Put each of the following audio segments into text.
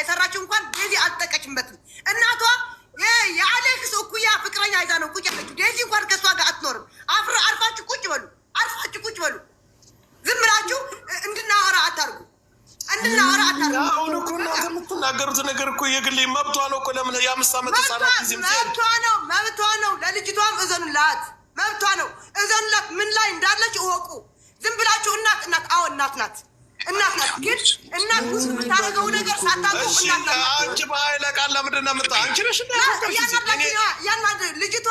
የሰራችው እንኳን ዴዚ አልጠቀችበትም። እናቷ የአሌክስ እኩያ ፍቅረኛ ይዛ ነው ቁጭ ያለችው። ዴዚ እንኳን ከእሷ ጋር አትኖርም። አርፋችሁ ቁጭ በሉ፣ አርፋችሁ ቁጭ በሉ። ዝም ብላችሁ እንድናወራ አታርጉ፣ እንድናወራ አታርጉ። አሁን እኮ እናንተ የምትናገሩት ነገር እኮ የግሌ መብቷ ነው እኮ። ለምን የ5 ዓመት ህጻናት ጊዜ መብቷ ነው። ለልጅቷም እዘኑላት፣ መብቷ ነው። እዘኑላት። ምን ላይ እንዳለች እወቁ። ዝም ብላችሁ እናት አዎ እናት ናት፣ እናት ናት። ግን እናት ውስጥ የምታደርገው ነገር ሳታውቁ እናት ናት። አንቺ በኃይለ ቃል ለምንድን ነው የምታ አንቺ ነሽ ልጅቷ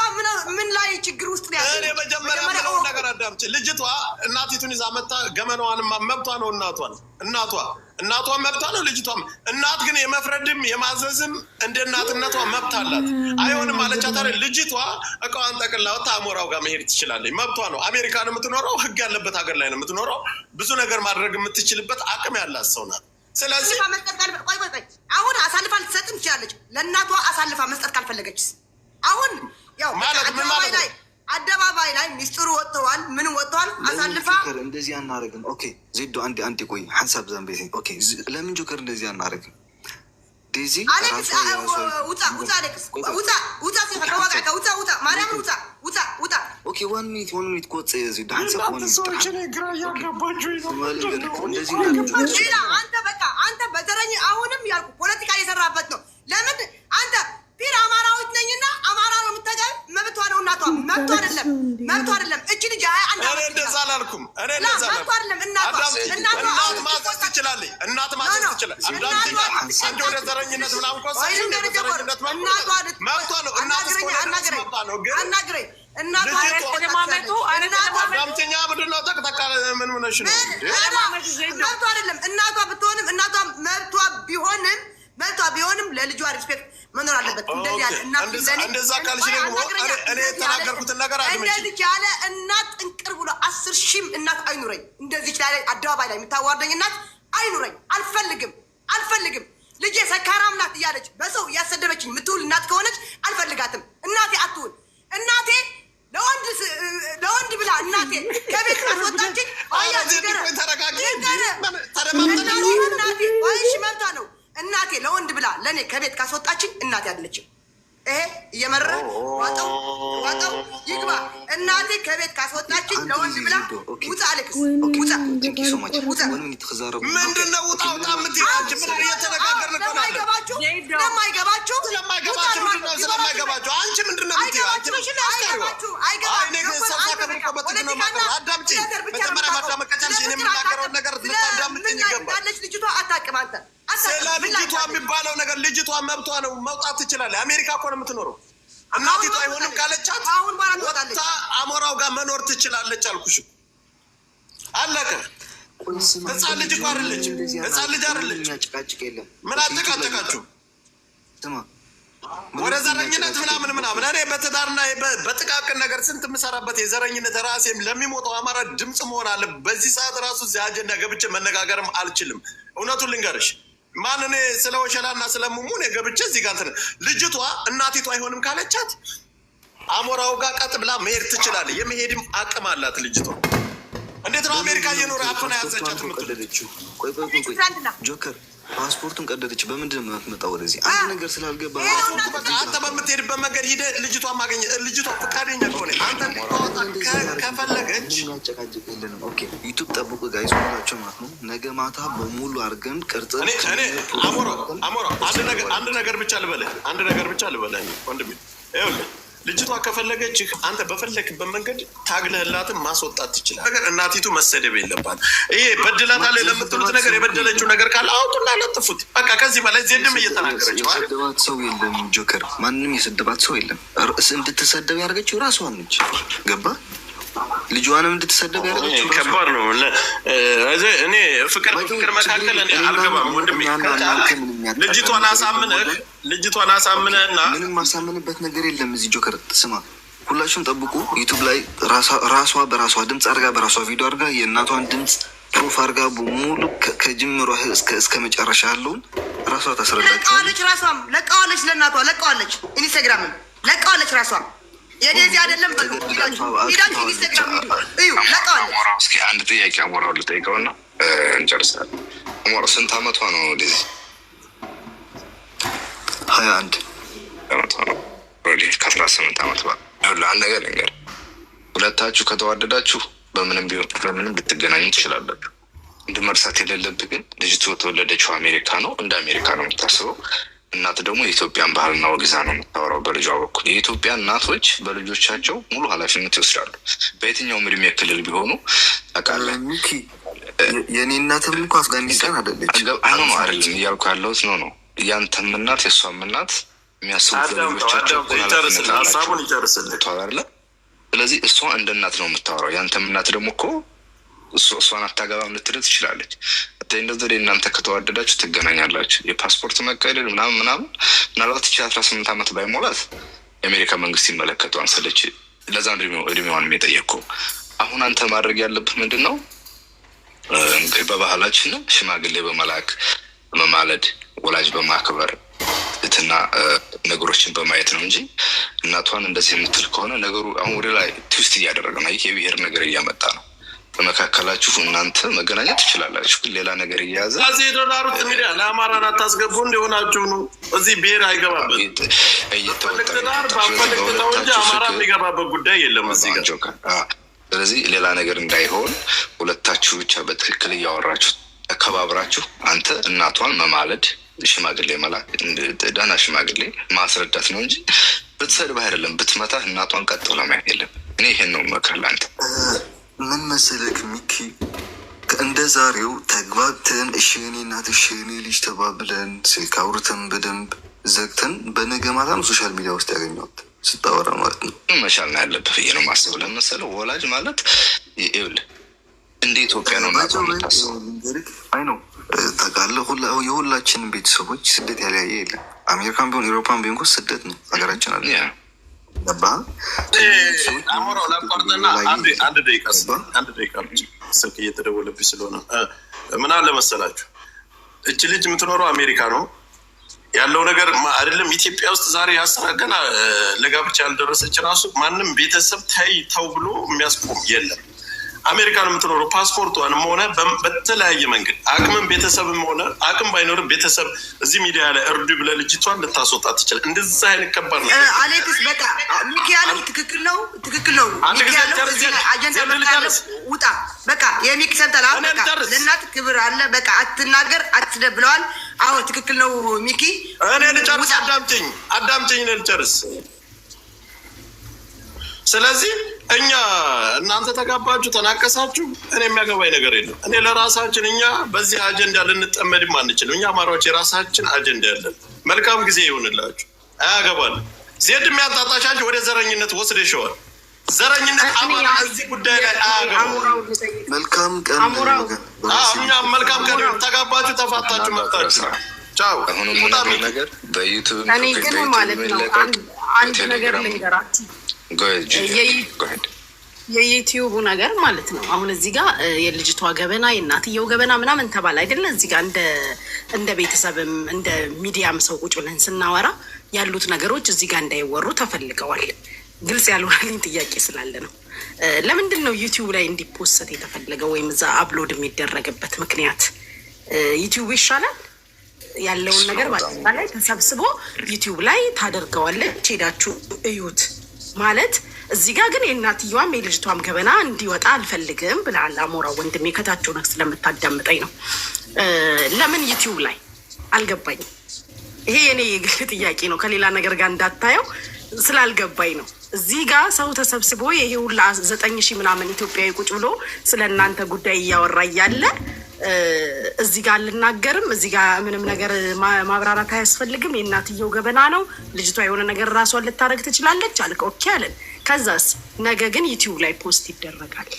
ምን ላይ ችግር ውስጥ ነው ያለው? እኔ መጀመሪያ ምለውን ነገር አዳምጪ። ልጅቷ እናቲቱን ይዛ መታ ገመናዋን መብቷ ነው። እናቷ መብቷ ነው። ልጅቷም እናት ግን የመፍረድም የማዘዝም እንደ እናትነቷ መብት አላት። አይሆንም አለቻት አይደል? ልጅቷ እቃዋን ጠቅልላ ወጣ አሞራው ጋር መሄድ ትችላለች። መብቷ ነው። አሜሪካ ነው የምትኖረው፣ ህግ ያለበት ሀገር ላይ ነው የምትኖረው። ብዙ ነገር ማድረግ የምትችልበት አቅም ያላት ሰው ናት። ስለዚህ ቆይ አሁን አሳልፋ ልትሰጥም ትችላለች። ለእናቷ አሳልፋ መስጠት ካልፈለገች አሁን ያው አደባባይ ላይ ሚስጥሩ ወጥተዋል፣ ምን ወጥተዋል። አሳልፋ እንደዚህ አናረግም። ኦኬ ዜዶ አንዴ ቆይ ሐሳብ ዘንቤት ኦኬ። ለምን ጆከር እንደዚህ አናረግም? ዴዚ አሌክስ ውጣ ማርያም ውጣ። ኦኬ ዋን ሚኒት ቆጽ ዜዶ ሐሳብ አንተ በዘረኝ አሁንም ያልኩ ፖለቲካ እየሰራበት ነው። ለምን አንተ ፒር አማራዎች ነኝና አማራ ነው የምታገል መብቷ ነው። እናቷ መብቷ አይደለም። እቺ ልጅ አንተ እኔ እንደዛ አላልኩም። መብቷ አይደለም። እናት ማዘዝ ትችላለች። እናት ማዘዝ ትችላለች። አንቺ ወደ ዘረኝነት ምናምን ኮሳሽ ዘረኝነት መብቷ ነው። እናት ነው ግን አናግረኝ ዳምተኛ ምንድን ነው ጠቅጠቃ ምን ሆነሽ ነው? መብቷ አይደለም። እናቷ ብትሆንም እናቷ መብቷ ቢሆንም ለልጇ ሪስፔክት መኖር አለበት። እንደዚህ ያለ እንደዛ ካልሽ ደግሞ እኔ የተናገርኩትን ነገር እንደዚህ ያለ እናት እንቅር ብሎ 10 ሺህም እናት አይኑረኝ። እንደዚህ ያለ አደባባይ ላይ የምታዋርደኝ እናት አይኑረኝ። አልፈልግም። ልጄ ሰካራም ናት እያለች በሰው እያሰደበችኝ የምትውል እናት ከሆነች አልፈልጋትም። እናቴ አትውል። እናቴ ለወንድ ብላ እናቴ ከቤት ካስወጣችኝ መብቷ ነው። እናቴ ለወንድ ብላ ለእኔ ከቤት ካስወጣችኝ እናቴ አይደለችም። ይሄ እየመረረ ዋጠው ይግባ። እናቴ ከቤት ካስወጣችኝ ለወንድ ብላ ውጣ። አሌክስ ውጣ። ምንድን ነው ውጣ የምትይው? ምን እየተነጋገርን ነው? ስለማይገባችሁ አንቺ ምንድን ነው የምትይው? አዳምጪኝ። መጀመሪያ ማዳመጥ ከቻልሽ እኔ የምናገረውን ነገር ልታዳምጪኝ ይገባል። ልጅቷ አታውቅም። አንተ ስለ ልጅቷ የሚባለው ነገር ልጅቷ መብቷ ነው፣ መውጣት ትችላለች። አሜሪካ እኮ ነው የምትኖረው። እናቲቷ አይሆንም ካለቻት ወጥታ አሞራው ጋር መኖር ትችላለች። አልኩሽ አለቀ። ህፃን ልጅ እኮ አይደለችም። ህፃን ልጅ አይደለች። ምን አጨቃጨቃችሁ? ወደ ዘረኝነት ምናምን እኔ በትዳርና በጥቃቅን ነገር ስንት የምሰራበት የዘረኝነት ራሴም ለሚሞተው አማራ ድምፅ መሆን አለ። በዚህ ሰዓት ራሱ እዚህ አጀንዳ ገብቼ መነጋገርም አልችልም። እውነቱን ልንገርሽ ማን እኔ ስለ ወሸላና ስለሙሙ እኔ ገብቼ እዚህ ጋር ልጅቷ እናቲቷ አይሆንም ካለቻት አሞራው ጋር ቀጥ ብላ መሄድ ትችላለች። የመሄድም አቅም አላት ልጅቷ። እንዴት ነው አሜሪካ እየኖረ አፈና ያዘቻት የምትለችው? ቆይ ጆከር ፓስፖርቱን ቀደደች። በምንድን ነው የምትመጣው ወደዚህ? አንድ ነገር ስላልገባ አንተ በምትሄድበት መንገድ ሂደህ ልጅቷ ማግኘት ልጅቷ ፈቃደኛ ከሆነ አንተ ከፈለገች አጨቃጭቅልንም። ኦኬ ዩቱብ ጠብቁ ጋይዝ ሁላቸው ማለት ነው። ነገ ማታ በሙሉ አድርገን ቅርጽ እኔ አሞራ አንድ ነገር ብቻ ልበለህ ወንድሜ ይኸውልህ ልጅቷ ከፈለገችህ አንተ በፈለክበት መንገድ ታግለህላትን ማስወጣት ትችላል። ነገር እናቲቱ መሰደብ የለባት። ይሄ በድላታለች ለምትሉት ነገር የበደለችው ነገር ካለ አውጡና ለጥፉት። በቃ ከዚህ በላይ ዜድም እየተናገረች ነው። የሰደባት ሰው የለም ጆከር፣ ማንም የሰደባት ሰው የለም። እንድትሰደብ ያደርገችው ራሷን ነች። ገባ? ልጇንም እንድትሰደብ ያደርገችው ከባድ ነው። እኔ ፍቅር መካከል እኔ አልገባም ወንድሜ። ልጅቷን አሳምነህና ምንም ማሳምንበት ነገር የለም እዚህ ጆከር። ስማ ሁላችሁም ጠብቁ። ዩቱብ ላይ ራሷ በራሷ ድምፅ አድርጋ በራሷ ቪዲዮ አድርጋ የእናቷን ድምፅ ፕሩፍ አድርጋ ሙሉ ከጅምሯ እስከ መጨረሻ ያለውን ራሷ ታስረዳለች። ራሷም ለቃዋለች፣ ለእናቷ ለቃዋለች፣ ኢንስታግራምን ለቃዋለች ራሷ የዴዚ አይደለም በሉ ሂዳችሁ ኢንስታግራም እዩ ለቃዋለች። እስኪ አንድ ጥያቄ አሞራው ልጠይቀውና እንጨርሳለን። አሞራ ስንት አመቷ ነው ዴዚ? 21 ዓመቷ ነው። ከ18 ዓመት በኋላ አንድ ነገር ልንገር፣ ሁለታችሁ ከተዋደዳችሁ በምንም ቢሆን በምንም ልትገናኙ ትችላላችሁ። እንደ መርሳት የሌለብህ ግን ልጅቱ የተወለደችው አሜሪካ ነው። እንደ አሜሪካ ነው የምታስበው። እናት ደግሞ የኢትዮጵያን ባህልና ወግዛ ነው የምታወራው በልጇ በኩል። የኢትዮጵያ እናቶች በልጆቻቸው ሙሉ ኃላፊነት ይወስዳሉ። በየትኛውም እድሜ ክልል ቢሆኑ ታውቃለህ። የኔ እናትም እኮ አፍጋኒስታን አይደለች። አይሆነ አይደለም እያልኩ ያለሁት ነው የአንተም እናት የእሷም እናት የሚያስቡት ለልጆቻቸው ሀሳቡን ይጨርስልህ። ስለዚህ እሷ እንደ እናት ነው የምታወራው። የአንተም እናት ደግሞ እኮ እሷን አታገባም ልትልህ ትችላለች። እንደዚህ እናንተ ከተዋደዳችሁ ትገናኛላችሁ። የፓስፖርት መቀደድ ምናምን ምናልባት 18 ዓመት ባይሞላት የአሜሪካ መንግስት ይመለከተዋል ሰለች። ለዛ እድሜዋን የጠየቅኩህ አሁን አንተ ማድረግ ያለብህ ምንድን ነው? በባህላችን ሽማግሌ በመላክ በመማለድ ወላጅ በማክበር እትና ነገሮችን በማየት ነው እንጂ እናቷን እንደዚህ የምትል ከሆነ ነገሩ አሁን ወደ ላይ ትዊስት እያደረገ ነው። ይህ የብሔር ነገር እያመጣ ነው። በመካከላችሁ እናንተ መገናኘት ትችላላችሁ፣ ግን ሌላ ነገር እያያዘ እዚህ የተዳሩት ሚዲያ ለአማራን አታስገቡ እንደሆናችሁ ነው። እዚህ ብሔር አይገባበት እየተወጣዳር ባፈልግታው እንጂ አማራ የሚገባበት ጉዳይ የለም እዚህ ጋር። ስለዚህ ሌላ ነገር እንዳይሆን ሁለታችሁ ብቻ በትክክል እያወራችሁ ተከባብራችሁ አንተ እናቷን መማለድ ሽማግሌ መላክ ደህና ሽማግሌ ማስረዳት ነው እንጂ ብትሰድብህ አይደለም ብትመታህ እናቷን ቀጥ ብለህ ማየት የለም። እኔ ይሄን ነው የምመክርህ ለአንተ። ምን መሰለክ ሚኪ፣ እንደ ዛሬው ተግባብተን እሺ እኔ እናት እሺ እኔ ልጅ ተባብለን ስልክ አውርተን በደንብ ዘግተን በነገ ማታም ሶሻል ሚዲያ ውስጥ ያገኘሁት ስታወራ ማለት ነው። መቻል ነው ያለብህ ብዬ ነው የማስበው። ለመሰለው ወላጅ ማለት ይኸውልህ እንደ ኢትዮጵያ ነው የምታስበው። አይ ነው ታውቃለህ፣ የሁላችንም ቤተሰቦች ስደት ያለያየ የለም። አሜሪካን ቢሆን ኤሮፓን ቢሆን እኮ ስደት ነው ሀገራችን አለ። ገባ አሞራው ላቋርጠና አንድ ደቂቃ ስልክ እየተደወለብኝ ስለሆነ ምን አለ መሰላችሁ፣ እች ልጅ የምትኖረው አሜሪካ ነው ያለው ነገር አይደለም ኢትዮጵያ ውስጥ ዛሬ ያሰራገና ለጋብቻ ያልደረሰች ራሱ ማንም ቤተሰብ ተው ብሎ የሚያስቆም የለም። አሜሪካን የምትኖረው ፓስፖርቷንም ሆነ በተለያየ መንገድ አቅምም ቤተሰብም ሆነ አቅም ባይኖርም ቤተሰብ እዚህ ሚዲያ ላይ እርዱ ብለህ ልጅቷን ልታስወጣ ትችላል። እንደዛ አይነት ከባድ ነው። አሌክስ በቃ ሚኪ ያለው ትክክል ነው። ሚኪ ያለው አጀንዳ መካለስ ውጣ በቃ የሚኪ ሰምተላ በቃ ለእናት ክብር አለ። በቃ አትናገር አትስደብ ብለዋል። አዎ ትክክል ነው ሚኪ። እኔ ልጨርስ፣ አዳምጪኝ ልጨርስ። ስለዚህ እኛ እናንተ ተጋባችሁ ተናቀሳችሁ እኔ የሚያገባኝ ነገር የለም። እኔ ለራሳችን እኛ በዚህ አጀንዳ ልንጠመድም አንችልም። እኛ አማራዎች የራሳችን አጀንዳ ያለን። መልካም ጊዜ ይሆንላችሁ። አያገባል ዜድ የሚያጣጣሻችሁ ወደ ዘረኝነት ወስደሽዋል። ዘረኝነት አማራ እዚህ ጉዳይ ላይ አያገባም። መልካም ቀን እኛ መልካም ቀን ተጋባችሁ ተፋታችሁ መጣችሁ ቻው። አሁን ነገር በዩቲዩብ እኔ ግን ማለት ነው አንድ ነገር ልንገራችሁ የዩቲዩቡ ነገር ማለት ነው። አሁን እዚህ ጋር የልጅቷ ገበና የእናትየው ገበና ምናምን ተባለ አይደለ? እዚህ ጋር እንደ ቤተሰብም እንደ ሚዲያም ሰው ቁጭ ብለን ስናወራ ያሉት ነገሮች እዚህ ጋር እንዳይወሩ ተፈልገዋል። ግልጽ ያልሆነልኝ ጥያቄ ስላለ ነው። ለምንድን ነው ዩቲዩብ ላይ እንዲፖሰት የተፈለገው ወይም እዛ አፕሎድ የሚደረግበት ምክንያት? ዩቲዩብ ይሻላል ያለውን ነገር በአጠቃላይ ተሰብስቦ ዩቲዩብ ላይ ታደርገዋለች። ሄዳችሁ እዩት ማለት እዚህ ጋር ግን የእናትየዋም የልጅቷም ገበና እንዲወጣ አልፈልግም ብለሃል አሞራው ወንድሜ። ከታችሁ ነህ ስለምታዳምጠኝ ነው። ለምን ዩቲዩብ ላይ አልገባኝም። ይሄ የኔ የግል ጥያቄ ነው፣ ከሌላ ነገር ጋር እንዳታየው ስላልገባኝ ነው። እዚህ ጋር ሰው ተሰብስቦ ይሄ ሁላ 9,000 ምናምን ኢትዮጵያዊ ቁጭ ብሎ ስለ እናንተ ጉዳይ እያወራ እያለ እዚህ ጋር አልናገርም፣ እዚህ ጋር ምንም ነገር ማብራራት አያስፈልግም፣ የእናትየው ገበና ነው፣ ልጅቷ የሆነ ነገር ራሷን ልታደርግ ትችላለች አልክ። ኦኬ አለን። ከዛስ ነገ ግን ዩቲዩብ ላይ ፖስት ይደረጋል።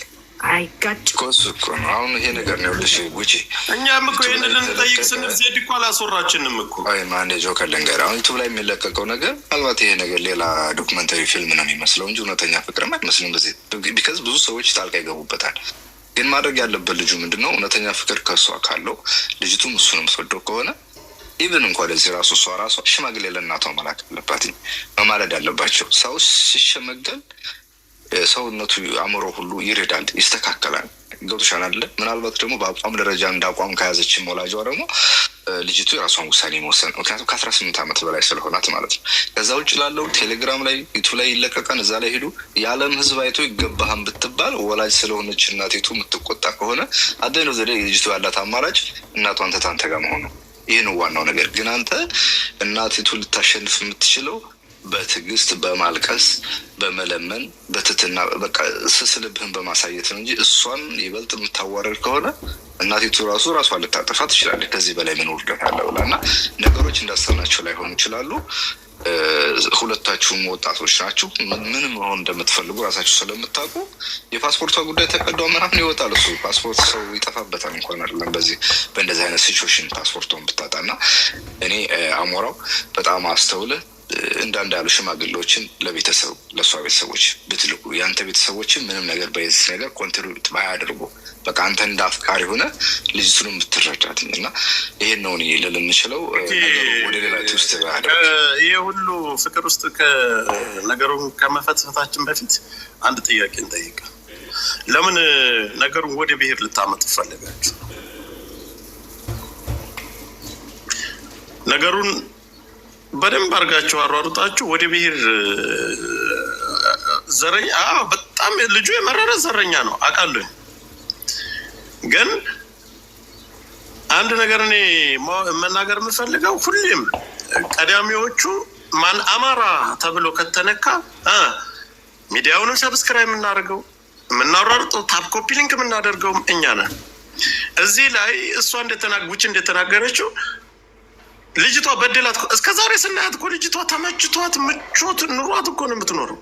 አይጋጭ ኮሱ እኮ ነው አሁን ይሄ ነገር ነው። ልሽ ጉቺ እኛም እኮ ይሄን ልንጠይቅ ስንል ዜድ እኮ አላስወራችንም እኮ። አይ ማን ጆከር ልንገር፣ አሁን ዩቲዩብ ላይ የሚለቀቀው ነገር ምናልባት ይሄ ነገር ሌላ ዶክመንታሪ ፊልም ነው የሚመስለው እንጂ እውነተኛ ፍቅርም አይመስልም። በዚህ ቢካዝ ብዙ ሰዎች ጣልቃ ይገቡበታል። ግን ማድረግ ያለበት ልጁ ምንድን ነው እውነተኛ ፍቅር ከእሷ ካለው ልጅቱም እሱንም ትወደው ከሆነ ኢቨን እንኳ ለዚህ ራሷ ሽማግሌ ለእናቷ መላክ አለባት፣ መማለድ አለባቸው። ሰው ሲሸመገል ሰውነቱ አእምሮ ሁሉ ይረዳል፣ ይስተካከላል። ገብቶሻል አይደለ? ምናልባት ደግሞ በአቋም ደረጃ እንዳቋም ከያዘችም ወላጇ ደግሞ ልጅቱ የራሷን ውሳኔ መወሰን፣ ምክንያቱም ከ18 ዓመት በላይ ስለሆናት ማለት ነው። ከዛ ውጭ ላለው ቴሌግራም ላይ ዩቱብ ላይ ይለቀቃል። እዛ ላይ ሄዱ የዓለም ህዝብ አይቶ ይገባሃን ብትባል ወላጅ ስለሆነች እናቲቱ የምትቆጣ ከሆነ አደይ ነው ዘዴ ልጅቱ ያላት አማራጭ እናቷን ትታ አንተ ጋር መሆኑ። ይህ ነው ዋናው ነገር። ግን አንተ እናቲቱ ልታሸንፍ የምትችለው በትዕግስት በማልቀስ በመለመን በትትና በቃ ስስልብህን በማሳየት ነው እንጂ እሷን ይበልጥ የምታዋረድ ከሆነ እናቲቱ ራሷን ልታጠፋ ትችላለች። ከዚህ በላይ ምን ውርደት አለ ብላ እና ነገሮች እንዳሰብናቸው ላይሆኑ ይችላሉ። ሁለታችሁም ወጣቶች ናችሁ። ምን መሆን እንደምትፈልጉ ራሳችሁ ስለምታውቁ የፓስፖርቷ ጉዳይ ተቀዷ ምናምን ይወጣል። እሱ ፓስፖርት ሰው ይጠፋበታል እንኳን አይደለም በእንደዚህ አይነት ሲቹዌሽን ፓስፖርቷን ብታጣና እኔ አሞራው በጣም አስተውለህ እንዳንድ ያሉ ሽማግሌዎችን ለቤተሰብ ለእሷ ቤተሰቦች ብትልቁ የአንተ ቤተሰቦችን ምንም ነገር በዚህ ነገር ኮንትሪቢዩት ባያደርጉ በቃ አንተ እንደ አፍቃሪ ሆነ ልጅቱንም ብትረዳትኝ እና ይሄን ነው እኔ ልል የምችለው። ነገሩ ወደ ሌላ ውስጥ ባያደርግ ይሄ ሁሉ ፍቅር ውስጥ ከነገሩን ከመፈትፈታችን በፊት አንድ ጥያቄ እንጠይቅ። ለምን ነገሩን ወደ ብሔር ልታመጡ ፈለጋችሁ? ነገሩን በደንብ አድርጋችሁ አሯሩጣችሁ ወደ ብሔር ዘረኛ በጣም ልጁ የመረረ ዘረኛ ነው አውቃለሁ። ግን አንድ ነገር እኔ መናገር የምፈልገው ሁሌም ቀዳሚዎቹ ማን አማራ ተብሎ ከተነካ ሚዲያውንም ሰብስክራይብ የምናደርገው የምናሯሩጠው ታፕ ኮፒ ሊንክ የምናደርገው እኛ ነን። እዚህ ላይ እሷ እንደተናገረችው ልጅቷ በደላት እስከ ዛሬ ስናያት እኮ ልጅቷ ተመችቷት ምቾት ኑሯት እኮ ነው የምትኖረው።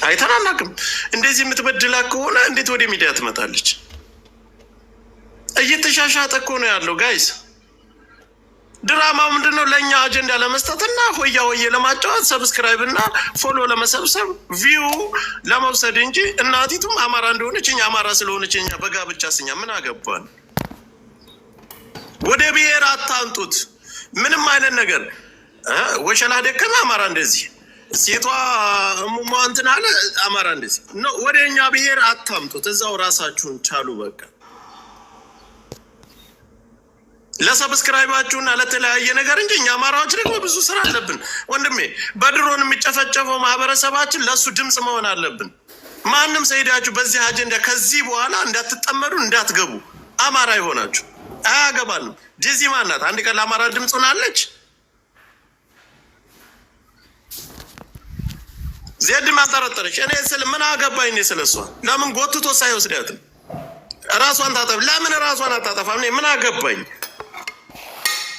አይተናናቅም። እንደዚህ የምትበድላ ከሆነ እንዴት ወደ ሚዲያ ትመጣለች? እየተሻሻጠ እኮ ነው ያለው ጋይስ። ድራማው ምንድነው? ለእኛ አጀንዳ ለመስጠትና ሆያ ሆዬ ለማጫወት ሰብስክራይብ እና ፎሎ ለመሰብሰብ ቪው ለመውሰድ እንጂ እናቲቱም አማራ እንደሆነች እኛ አማራ ስለሆነች እኛ በጋብቻ ስኛ ምን አገባን? ወደ ብሔር አታንጡት። ምንም አይነት ነገር ወሸላ ደከመ አማራ እንደዚህ ሴቷ እሙማ እንትን አለ አማራ እንደዚህ ነው። ወደ እኛ ብሔር አታምጡት። እዛው ራሳችሁን ቻሉ። በቃ ለሰብስክራይባችሁና ለተለያየ ነገር እንጂ እኛ አማራዎች ደግሞ ብዙ ስራ አለብን ወንድሜ። በድሮን የሚጨፈጨፈው ማህበረሰባችን ለሱ ድምፅ መሆን አለብን። ማንም ሰይዳችሁ በዚህ አጀንዳ ከዚህ በኋላ እንዳትጠመዱ እንዳትገቡ። አማራ ይሆናችሁ አያገባንም። ዲዚ ማናት? አንድ ቀን ለአማራ ድምፅ ሆናለች። ዜድ ማጠረጠረች። እኔ ስለ ምን አገባኝ? እኔ ስለሷ ለምን ጎትቶ ሳይወስዳትም ራሷን ታጠፍ? ለምን ራሷን አታጠፋም? እኔ ምን አገባኝ?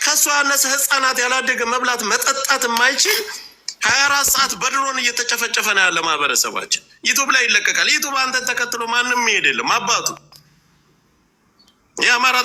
ከሷ ያነሰ ህፃናት ያላደገ መብላት መጠጣት የማይችል 24 ሰዓት በድሮን እየተጨፈጨፈ ነው ያለ ማህበረሰባችን። ዩቱብ ላይ ይለቀቃል። ዩቱብ አንተን ተከትሎ ማንም ይሄድ የለም አባቱ የአማራ